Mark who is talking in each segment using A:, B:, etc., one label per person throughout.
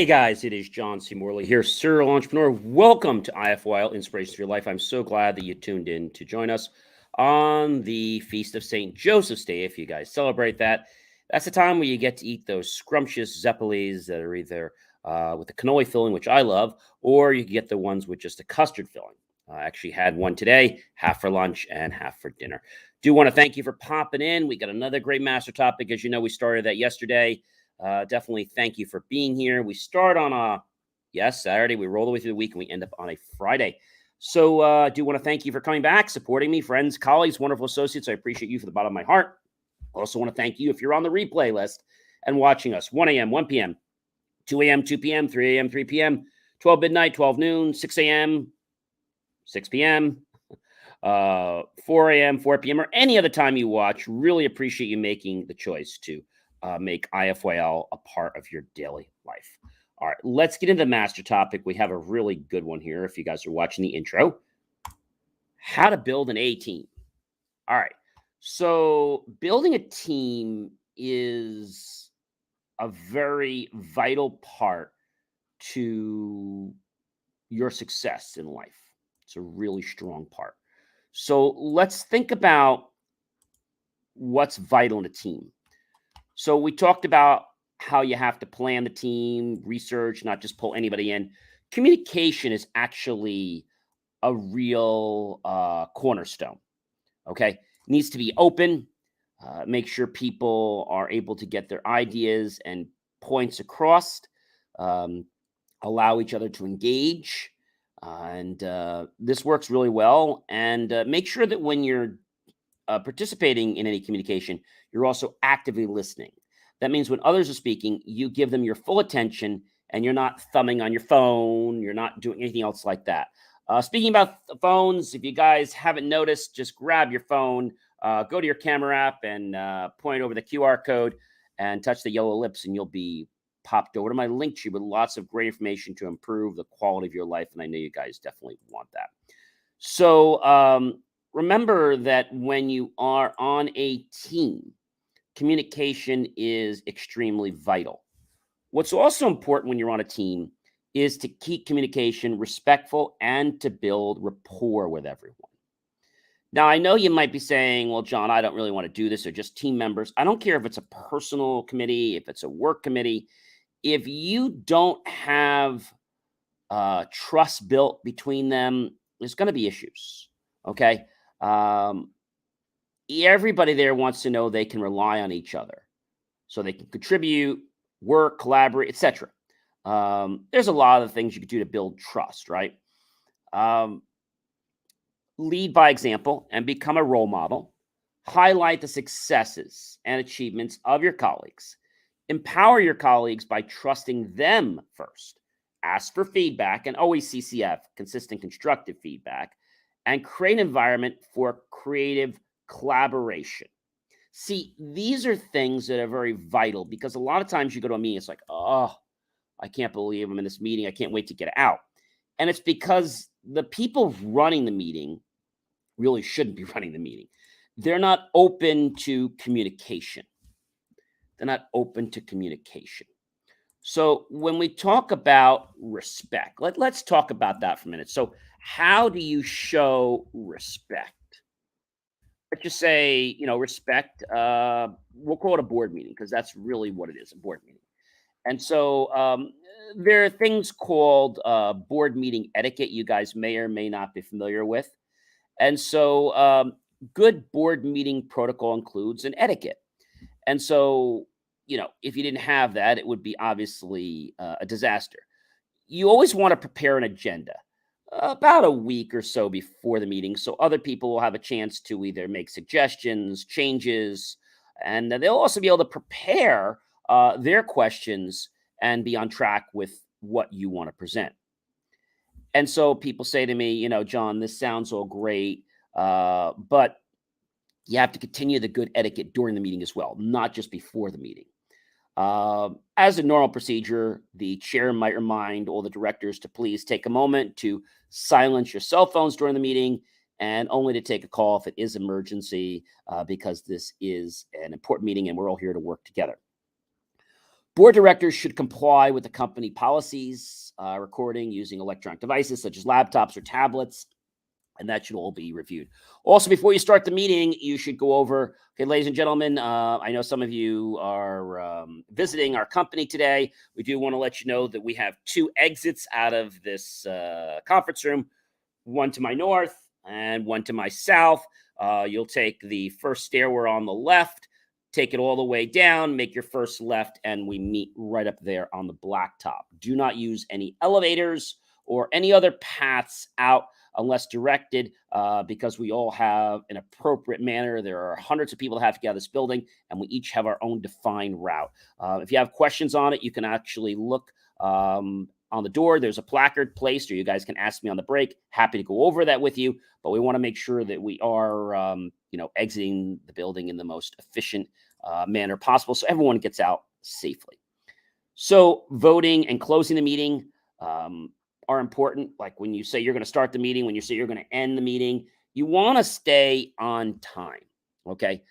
A: Hey guys, it is John C. Morley here, serial entrepreneur. Welcome to IFYL Inspiration for Your Life. I'm so glad that you tuned in to join us on the Feast of St. Joseph's Day. If you guys celebrate that, that's the time where you get to eat those scrumptious zeppelis that are either with the cannoli filling, which I love, or you can get the ones with just a custard filling. I actually had one today, half for lunch and half for dinner. Do want to thank you for popping in. We got another great master topic. As you know, we started that yesterday. Definitely thank you for being here. We start on Saturday. We roll the way through the week and we end up on a Friday. So I do want to thank you for coming back, supporting me, friends, colleagues, wonderful associates. I appreciate you from the bottom of my heart. Also want to thank you if you're on the replay list and watching us 1 a.m., 1 p.m., 2 a.m., 2 p.m., 3 a.m., 3 p.m., 12 midnight, 12 noon, 6 a.m., 6 p.m., 4 a.m., 4 p.m., or any other time you watch. Really appreciate you making the choice to make IFYL a part of your daily life. All right, let's get into the master topic. We have a really good one here. If you guys are watching the intro, how to build an A team. All right, so building a team is a very vital part to your success in life. It's a really strong part. So let's think about what's vital in a team. So we talked about how you have to plan the team, research, not just pull anybody in. Communication is actually a real cornerstone, okay? It needs to be open, make sure people are able to get their ideas and points across, allow each other to engage, and this works really well. And make sure that when you're participating in any communication, you're also actively listening. That means when others are speaking, you give them your full attention and you're not thumbing on your phone. You're not doing anything else like that. Speaking about phones, if you guys haven't noticed, just grab your phone, go to your camera app and point over the QR code and touch the yellow lips and you'll be popped over to my link tree with lots of great information to improve the quality of your life. And I know you guys definitely want that. So, remember that when you are on a team, communication is extremely vital. What's also important when you're on a team is to keep communication respectful and to build rapport with everyone. Now, I know you might be saying, well, John, I don't really want to do this. They're just team members. I don't care if it's a personal committee, if it's a work committee. If you don't have trust built between them, there's going to be issues. Okay. Everybody there wants to know they can rely on each other so they can contribute, work, collaborate, etc. There's a lot of things you could do to build trust, right? Lead by example and become a role model. Highlight the successes and achievements of your colleagues. Empower your colleagues by trusting them first. Ask for feedback and always CCF, consistent constructive feedback, and create an environment for creative collaboration. See, these are things that are very vital because a lot of times you go to a meeting, it's like, oh, I can't believe I'm in this meeting. I can't wait to get out. And it's because the people running the meeting really shouldn't be running the meeting. They're not open to communication. They're not open to communication. So when we talk about respect, let's talk about that for a minute. So how do you show respect? Let's just say, respect. We'll call it a board meeting because that's really what it is, a board meeting. And so there are things called board meeting etiquette you guys may or may not be familiar with. And so good board meeting protocol includes an etiquette. And so, if you didn't have that, it would be obviously a disaster. You always want to prepare an agenda about a week or so before the meeting so other people will have a chance to either make suggestions, changes, and they'll also be able to prepare their questions and be on track with what you want to present. And so people say to me, John, this sounds all great, but you have to continue the good etiquette during the meeting as well, not just before the meeting. As a normal procedure, the chair might remind all the directors to please take a moment to silence your cell phones during the meeting and only to take a call if it is emergency, because this is an important meeting and we're all here to work together. Board directors should comply with the company policies, recording using electronic devices such as laptops or tablets, and that should all be reviewed. Also, before you start the meeting, you should go over, okay, ladies and gentlemen, I know some of you are visiting our company today. We do want to let you know that we have 2 exits out of this conference room, one to my north and one to my south. You'll take the first stairwell on the left, take it all the way down, make your first left, and we meet right up there on the blacktop. Do not use any elevators or any other paths out unless directed, because we all have an appropriate manner. There are hundreds of people that have to get out of this building, and we each have our own defined route. If you have questions on it, you can actually look on the door. There's a placard placed, or you guys can ask me on the break. Happy to go over that with you, but we want to make sure that we are, exiting the building in the most efficient manner possible so everyone gets out safely. So voting and closing the meeting are important. Like when you say you're going to start the meeting, when you say you're going to end the meeting, you want to stay on time. Okay.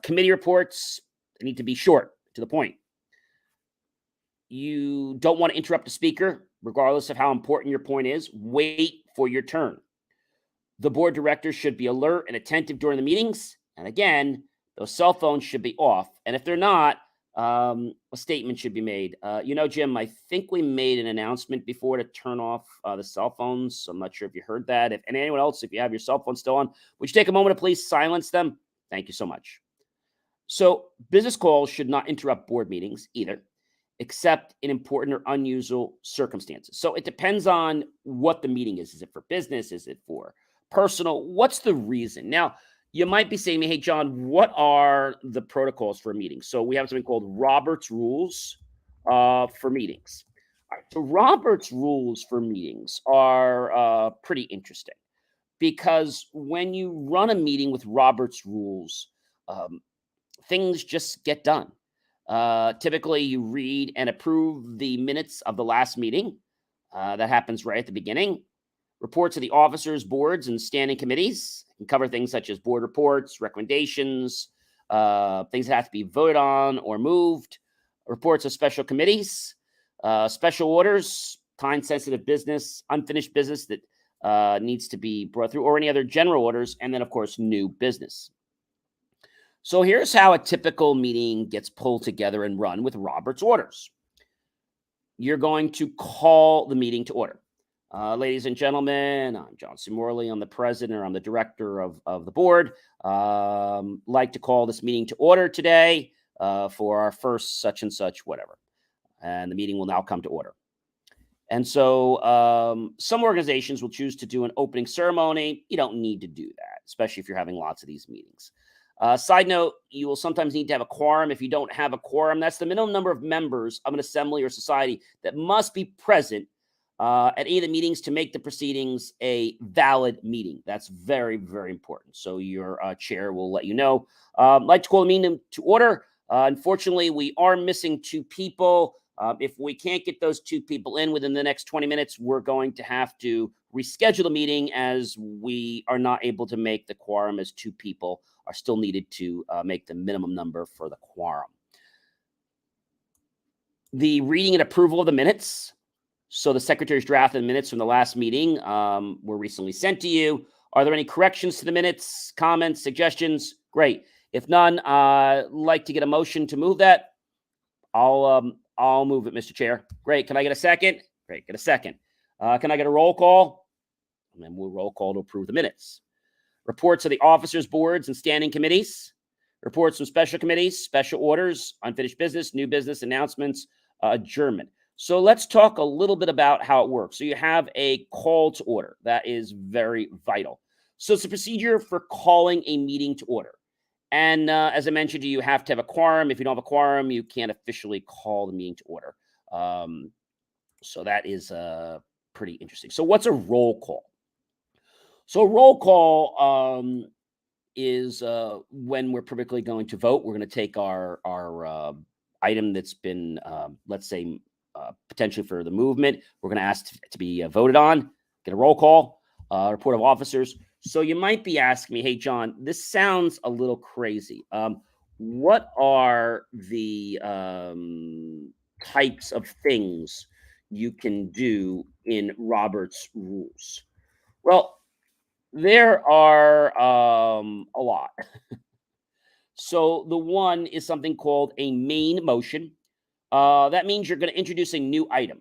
A: Committee reports need to be short, to the point. You don't want to interrupt the speaker, regardless of how important your point is. Wait for your turn. The board directors should be alert and attentive during the meetings. And again, those cell phones should be off. And if they're not, a statement should be made. Jim, I think we made an announcement before to turn off the cell phones. I'm not sure if you heard that. And anyone else, if you have your cell phone still on, would you take a moment to please silence them? Thank you so much. So business calls should not interrupt board meetings either, except in important or unusual circumstances. So it depends on what the meeting is. Is it for business? Is it for personal? What's the reason? Now, you might be saying to me, hey, John, what are the protocols for a meeting? So we have something called Robert's Rules for meetings. All right, so Robert's Rules for meetings are pretty interesting because when you run a meeting with Robert's Rules, things just get done. Typically, you read and approve the minutes of the last meeting. That happens right at the beginning. Reports of the officers, boards, and standing committees can cover things such as board reports, recommendations, things that have to be voted on or moved, reports of special committees, special orders, time-sensitive business, unfinished business that needs to be brought through, or any other general orders, and then, of course, new business. So here's how a typical meeting gets pulled together and run with Robert's orders. You're going to call the meeting to order. Ladies and gentlemen, I'm John C. Morley. I'm the president, or I'm the director of the board. Like to call this meeting to order today for our first such and such, whatever. And the meeting will now come to order. And so some organizations will choose to do an opening ceremony. You don't need to do that, especially if you're having lots of these meetings. Side note, you will sometimes need to have a quorum. If you don't have a quorum, that's the minimum number of members of an assembly or society that must be present at any of the meetings to make the proceedings a valid meeting. That's very, very important. So your chair will let you know. I'd like to call the meeting to order. Unfortunately, we are missing 2 people. If we can't get those 2 people in within the next 20 minutes, we're going to have to reschedule the meeting as we are not able to make the quorum, as 2 people are still needed to make the minimum number for the quorum. The reading and approval of the minutes. So the secretary's drafted minutes from the last meeting were recently sent to you. Are there any corrections to the minutes, comments, suggestions? Great. If none, I'd like to get a motion to move that. I'll move it, Mr. Chair. Great. Can I get a second? Great. Get a second. Can I get a roll call? And then we'll roll call to approve the minutes. Reports of the officers, boards, and standing committees. Reports from special committees, special orders, unfinished business, new business, announcements, adjournment. So let's talk a little bit about how it works. So you have a call to order. That is very vital. So it's a procedure for calling a meeting to order. And as I mentioned to you, you have to have a quorum. If you don't have a quorum, you can't officially call the meeting to order. So that is pretty interesting. So what's a roll call? So a roll call is when we're typically going to vote. We're going to take our item that's been, let's say, potentially for the movement. We're going to ask to be voted on, get a roll call, report of officers. So you might be asking me, hey, John, this sounds a little crazy. what are the types of things you can do in Robert's rules? Well, there are a lot. So the one is something called a main motion. That means you're going to introduce a new item.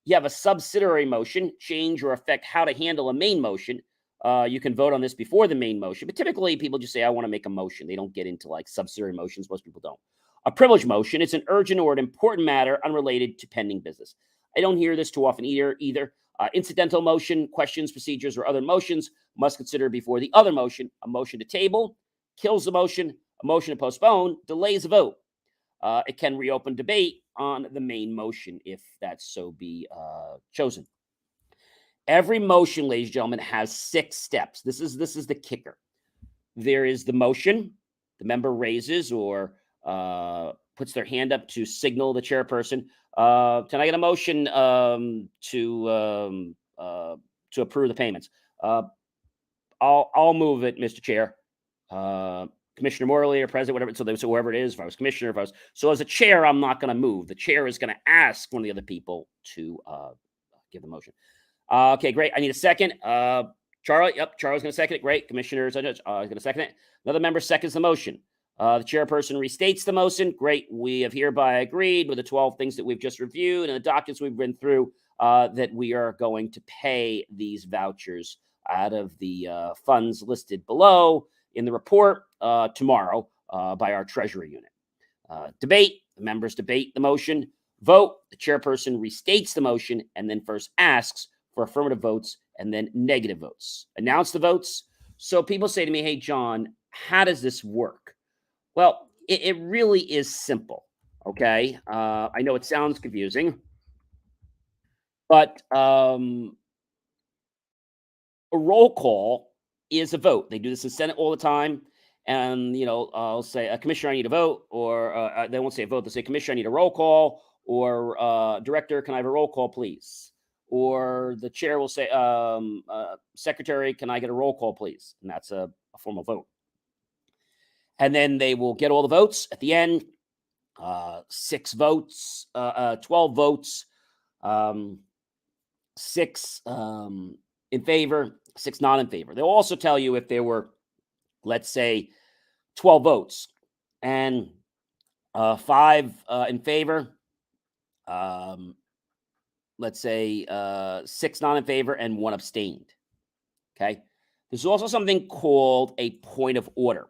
A: You have a subsidiary motion, change or affect how to handle a main motion. You can vote on this before the main motion, but typically people just say, I want to make a motion. They don't get into like subsidiary motions. Most people don't. A privilege motion, it's an urgent or an important matter unrelated to pending business. I don't hear this too often either. Incidental motion, questions, procedures, or other motions must consider before the other motion. A motion to table kills the motion. A motion to postpone delays a vote. It can reopen debate on the main motion if that so be chosen. Every motion, ladies and gentlemen, has 6 steps. This is the kicker. There is the motion. The member raises or puts their hand up to signal the chairperson. Can I get a motion to approve the payments? I'll move it, Mr. Chair. Commissioner Morley or president, whatever. So whoever it is, if I was commissioner, if I was so as a chair, I'm not going to move. The chair is going to ask one of the other people to give the motion. Okay, great. I need a second. Charlie, yep, Charlie's going to second it. Great. Commissioner's going to second it. Another member seconds the motion. The chairperson restates the motion. Great. We have hereby agreed with the 12 things that we've just reviewed and the documents we've been through that we are going to pay these vouchers out of the funds listed below in the report tomorrow by our Treasury unit. Debate. The members debate the motion. Vote. The chairperson restates the motion and then first asks for affirmative votes and then negative votes. Announce the votes. So people say to me, hey, John, how does this work? Well, it really is simple. Okay. I know it sounds confusing, but a roll call is a vote. They do this in Senate all the time. And, I'll say, Commissioner, I need a vote. Or they won't say a vote. They'll say, Commissioner, I need a roll call. Or Director, can I have a roll call, please? Or the chair will say, Secretary, can I get a roll call, please? And that's a formal vote. And then they will get all the votes at the end. 6 votes, 12 votes, 6 in favor, 6 not in favor. They'll also tell you if there were, let's say, 12 votes and 5 in favor, let's say 6 not in favor and 1 abstained. Okay. There's also something called a point of order.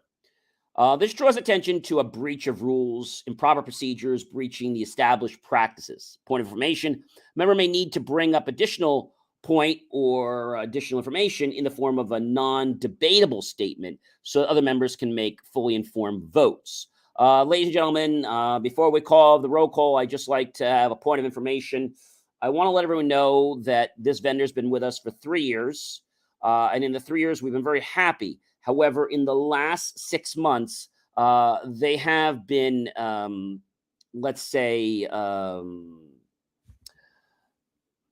A: This draws attention to a breach of rules, improper procedures, breaching the established practices. Point of information, member may need to bring up additional point or additional information in the form of a non-debatable statement so that other members can make fully informed votes. Ladies and gentlemen, before we call the roll call, I'd just like to have a point of information. I want to let everyone know that this vendor's been with us for 3 years. And in the 3 years, we've been very happy. However, in the last 6 months, they have been, let's say,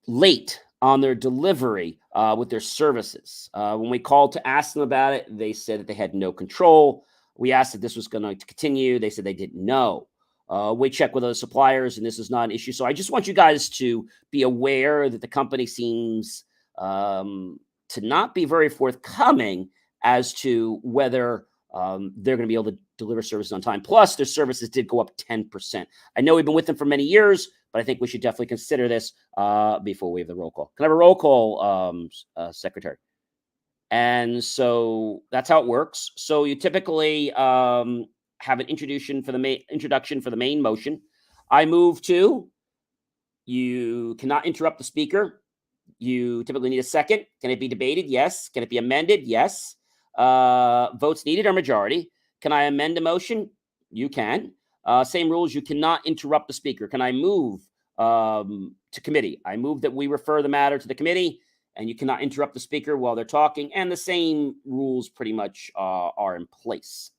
A: late on their delivery with their services. When we called to ask them about it, they said that they had no control. We asked if this was going to continue. They said they didn't know. We checked with other suppliers, and this is not an issue. So I just want you guys to be aware that the company seems to not be very forthcoming as to whether they're going to be able to deliver services on time. Plus, their services did go up 10%. I know we've been with them for many years, but I think we should definitely consider this before we have the roll call. Can I have a roll call, Secretary? And so that's how it works. So you typically have an introduction for the main motion. I move to. You cannot interrupt the speaker. You typically need a second. Can it be debated? Yes. Can it be amended? Yes. Votes needed are majority. Can I amend a motion? You can. Same rules. You cannot interrupt the speaker. Can I move to committee? I move that we refer the matter to the committee, and you cannot interrupt the speaker while they're talking. And the same rules pretty much are in place.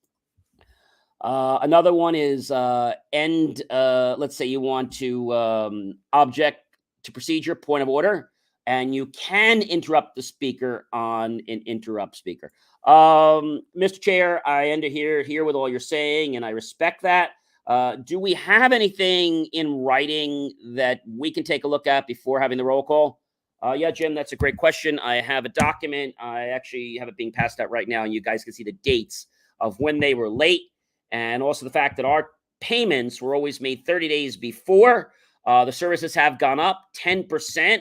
A: Another one is let's say you want to object to procedure, point of order. and you can interrupt the speaker on an interrupt speaker. Mr. Chair, I end here with all you're saying, and I respect that. Do we have anything in writing that we can take a look at before having the roll call? Yeah, Jim, that's a great question. I have a document. I actually have it being passed out right now, and you guys can see the dates of when they were late, and also the fact that our payments were always made 30 days before. The services have gone up 10%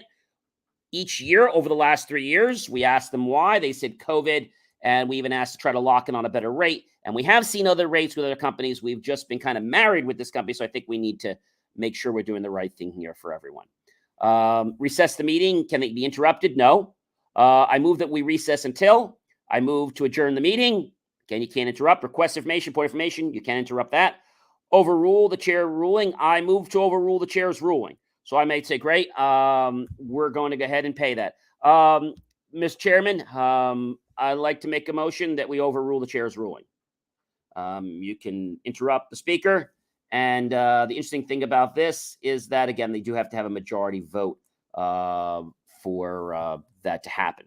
A: each year over the last 3 years. We asked them why. They said COVID, and we even asked to try to lock in on a better rate. And we have seen other rates with other companies. We've just been kind of married with this company, so I think we need to make sure we're doing the right thing here for everyone. Recess the meeting. Can it be interrupted? No. I move that we recess until. I move to adjourn the meeting. Again, you can't interrupt. Request information, point information. You can't interrupt that. Overrule the chair ruling. I move to overrule the chair's ruling. So I may say, great, we're going to go ahead and pay that. Mr. Chairman, I'd like to make a motion that we overrule the chair's ruling. You can interrupt the speaker. And the interesting thing about this is that, again, they do have to have a majority vote for that to happen.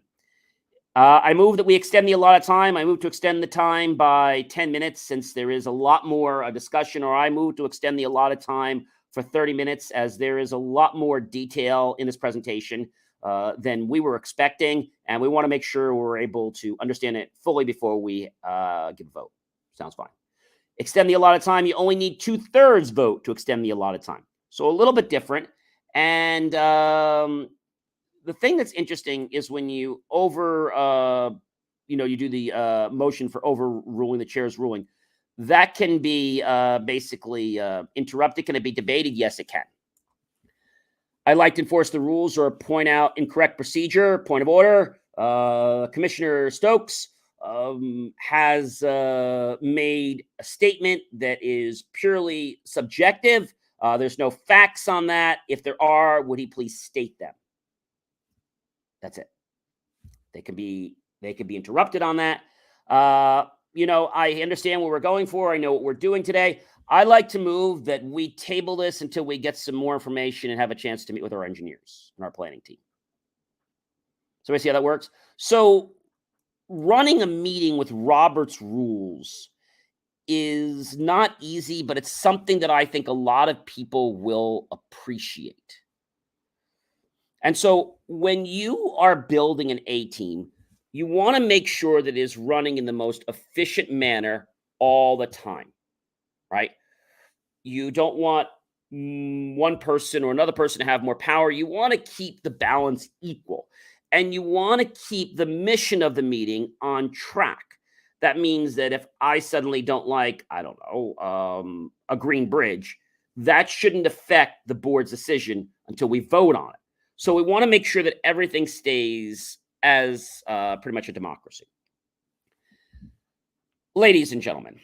A: I move that we extend the allotted time. I move to extend the time by 10 minutes since there is a lot more discussion, or I move to extend the allotted time for 30 minutes as there is a lot more detail in this presentation than we were expecting, and we want to make sure we're able to understand it fully before we give a vote. Sounds fine. Extend the allotted time. You only need 2/3 vote to extend the allotted time. So a little bit different. And the thing that's interesting is when you you do the motion for overruling the chair's ruling, that can be basically interrupted. Can it be debated? Yes, it can. I like to enforce the rules or point out incorrect procedure. Point of order. Commissioner Stokes has made a statement that is purely subjective. There's no facts on that. If there are, would he please state them? That's it. They can be interrupted on that. I understand what we're going for. I know what we're doing today. I like to move that we table this until we get some more information and have a chance to meet with our engineers and our planning team. So we see how that works. So running a meeting with Robert's rules is not easy, but it's something that I think a lot of people will appreciate. And so when you are building an A team, you want to make sure that it is running in the most efficient manner all the time, right? You don't want one person or another person to have more power. You want to keep the balance equal, and you want to keep the mission of the meeting on track. That means that if I suddenly don't like, a green bridge, that shouldn't affect the board's decision until we vote on it. So we want to make sure that everything stays as pretty much a democracy. Ladies and gentlemen,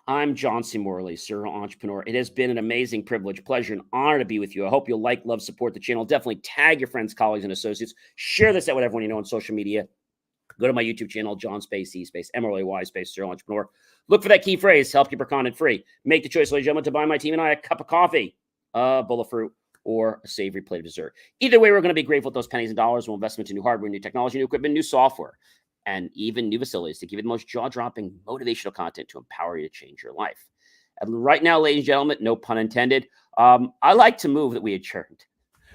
A: I'm John C. Morley, serial entrepreneur. It has been an amazing privilege, pleasure, and honor to be with you. I hope you'll like, love, support the channel. Definitely tag your friends, colleagues, and associates. Share this out with everyone you know on social media. Go to my YouTube channel, John Space, E Space, MRLAY Space, serial entrepreneur. Look for that key phrase, help keep your content free. Make the choice, ladies and gentlemen, to buy my team and I a cup of coffee, a bowl of fruit, or a savory plate of dessert. Either way, we're going to be grateful for those pennies and dollars. We'll invest into new hardware, new technology, new equipment, new software, and even new facilities to give you the most jaw-dropping motivational content to empower you to change your life. And right now, ladies and gentlemen, no pun intended, I like to move that we adjourned.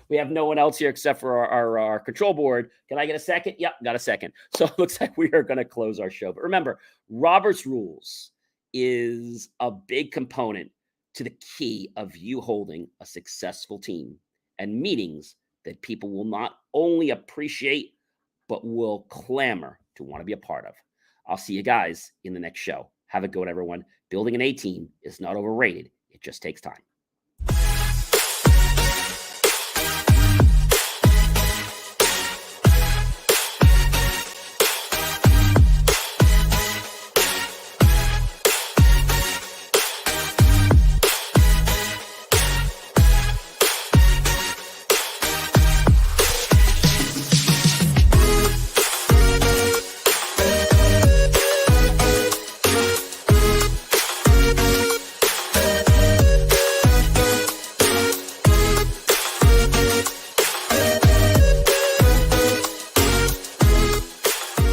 A: We have no one else here except for our control board. Can I get a second? Yep, got a second. So it looks like we are going to close our show. But remember, Robert's Rules is a big component to the key of you holding a successful team and meetings that people will not only appreciate, but will clamor to want to be a part of. I'll see you guys in the next show. Have a good one, everyone. Building an A team is not overrated. It just takes time.